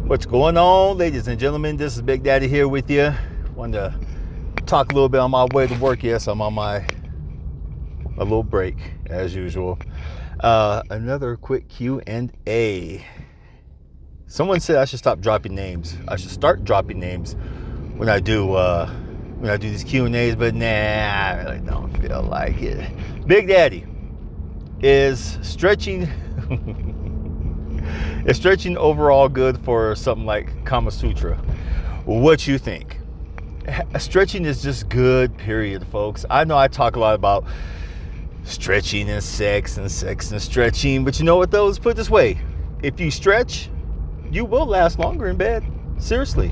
What's going on, ladies and gentlemen? This is Big Daddy here with you. Wanted to talk a little bit on my way to work. Yes, I'm on my little break as usual. Another quick Q&A. Someone said I should stop dropping names. I should start dropping names when I do these Q&As, but nah, I really don't feel like it. Big Daddy is stretching. Is stretching overall good for something like Kama Sutra? What you think? Stretching is just good, period, folks. I know I talk a lot about stretching and sex and stretching, but you know what though? Let's put it this way. If you stretch, you will last longer in bed. Seriously.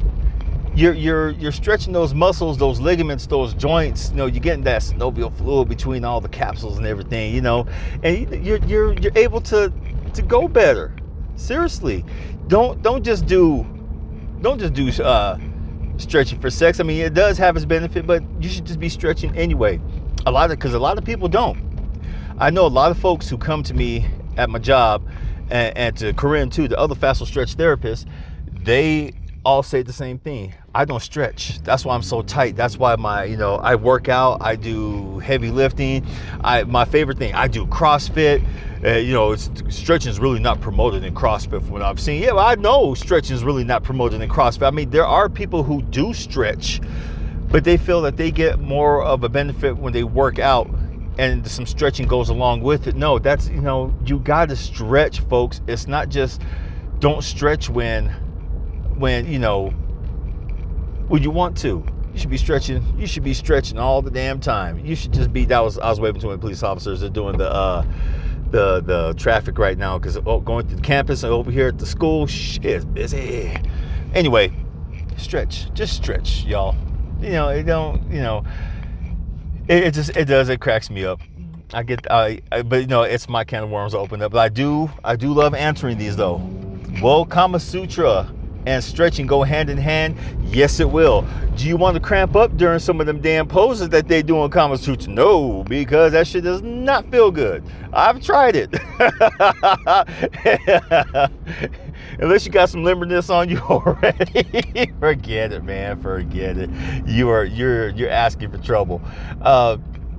You're stretching those muscles, those ligaments, those joints. You know, you're getting that synovial fluid between all the capsules and everything, you know, and you're able to go better. Seriously, don't just do stretching for sex. I mean, it does have its benefit, but you should just be stretching anyway. Because a lot of people don't. I know a lot of folks who come to me at my job and to Corinne too, the other facile stretch therapists. They all say the same thing. I don't stretch. That's why I'm so tight. That's why I work out. I do heavy lifting. My favorite thing, I do CrossFit. Stretching is really not promoted in CrossFit from what I've seen. Yeah, well, I know stretching is really not promoted in CrossFit. I mean, there are people who do stretch, but they feel that they get more of a benefit when they work out and some stretching goes along with it. No, that's, you got to stretch, folks. It's not just don't stretch when you want to. You should be stretching. You should be stretching all the damn time. You should just be. I was waving to the police officers. They're doing the traffic right now because going to the campus and over here at the school, shit is busy. Anyway, stretch. Just stretch, y'all. It cracks me up. But it's my can of worms to open up. But I do love answering these though. Will Kama Sutra and stretching go hand in hand? Yes, it will. Do you want to cramp up during some of them damn poses that they do in Kama Sutra? No, because that shit does not feel good. I've tried it. Unless you got some limberness on you already, forget it, man. Forget it. You're asking for trouble.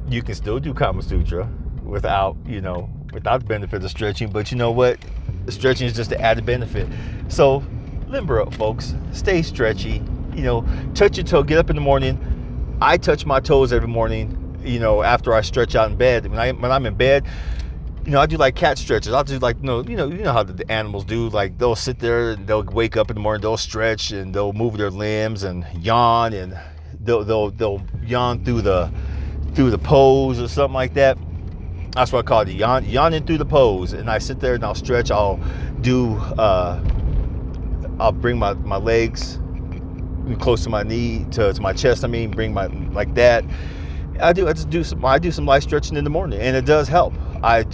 You can still do Kama Sutra without the benefit of stretching, but you know what? The stretching is just the added benefit. So limber up, folks. Stay stretchy. Touch your toe. Get up in the morning. I touch my toes every morning. After I stretch out in bed. When I'm in bed, I do like cat stretches. I'll do like you know how the animals do. Like they'll sit there and they'll wake up in the morning. They'll stretch and they'll move their limbs and yawn and they'll yawn through the pose or something like that. That's what I call it, yawning through the pose. And I sit there and I'll stretch. I'll bring my legs close to my knee, to my chest. Bring my like that. I do some light stretching in the morning, and it does help. My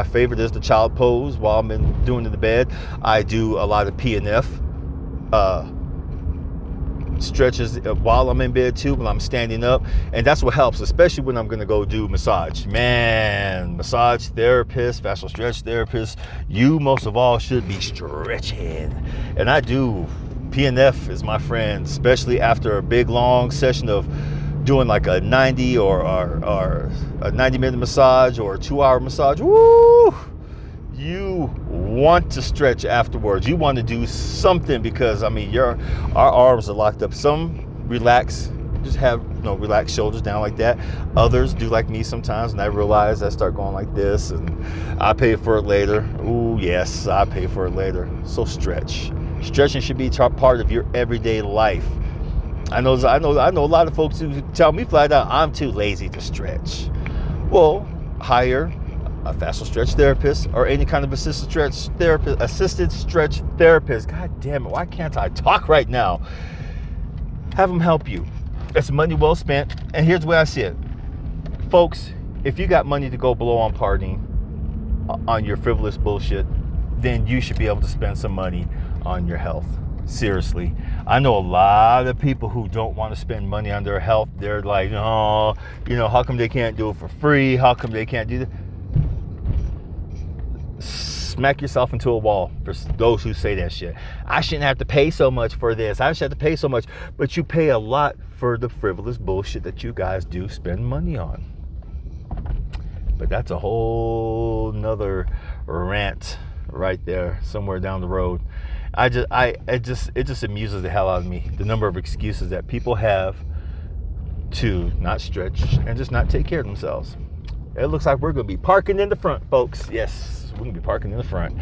favorite is the child pose while I'm doing in the bed. I do a lot of PNF stretches while I'm in bed too, when I'm standing up, and that's what helps, especially when I'm gonna go do massage. Man, massage therapist, fascial stretch therapist, you most of all should be stretching. And I do. PNF is my friend, especially after a big long session of doing like a 90 or a 90-minute massage or a 2-hour massage. Woo! You want to stretch afterwards. You want to do something because our arms are locked up. Some relax, just have relaxed shoulders down like that. Others do like me sometimes, and I realize I start going like this, and I pay for it later. Ooh, yes, I pay for it later. So stretch. Stretching should be part of your everyday life. I know a lot of folks who tell me flat out, I'm too lazy to stretch. Well, hire a fascial stretch therapist or any kind of assisted stretch therapist. God damn it, why can't I talk right now? Have them help you. It's money well spent. And here's the way I see it. Folks, if you got money to go blow on partying, on your frivolous bullshit, then you should be able to spend some money on your health. Seriously. I know a lot of people who don't want to spend money on their health. They're like, oh, how come they can't do it for free? How come they can't do that? smack yourself into a wall for those who say that shit. I shouldn't have to pay so much for this. I shouldn't have to pay so much. But you pay a lot for the frivolous bullshit that you guys do spend money on. But that's a whole nother rant right there, somewhere down the road. It just amuses the hell out of me, the number of excuses that people have to not stretch and just not take care of themselves. It looks like we're going to be parking in the front, folks. Yes, we're going to be parking in the front.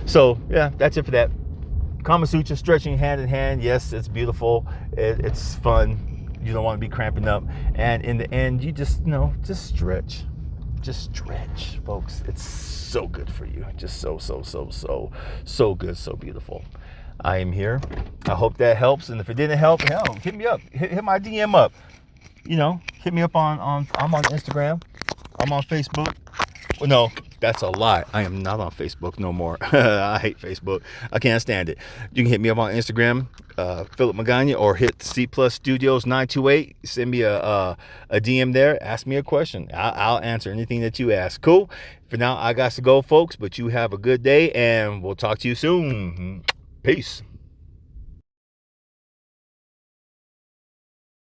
So, yeah, that's it for that. Kama Sutra, stretching hand in hand. Yes, it's beautiful. It's fun. You don't want to be cramping up. And in the end, you just stretch. Just stretch, folks. It's so good for you. Just so good, so beautiful. I am here. I hope that helps. And if it didn't help, hell, hit me up. Hit my DM up. Hit me up on I'm on Instagram. I'm on Facebook. Well, no, that's a lie. I am not on Facebook no more. I hate Facebook. I can't stand it. You can hit me up on Instagram, Philip Magana, or hit C Plus Studios 928. Send me a DM there. Ask me a question. I'll answer anything that you ask. Cool. For now, I got to go, folks. But you have a good day, and we'll talk to you soon. Peace.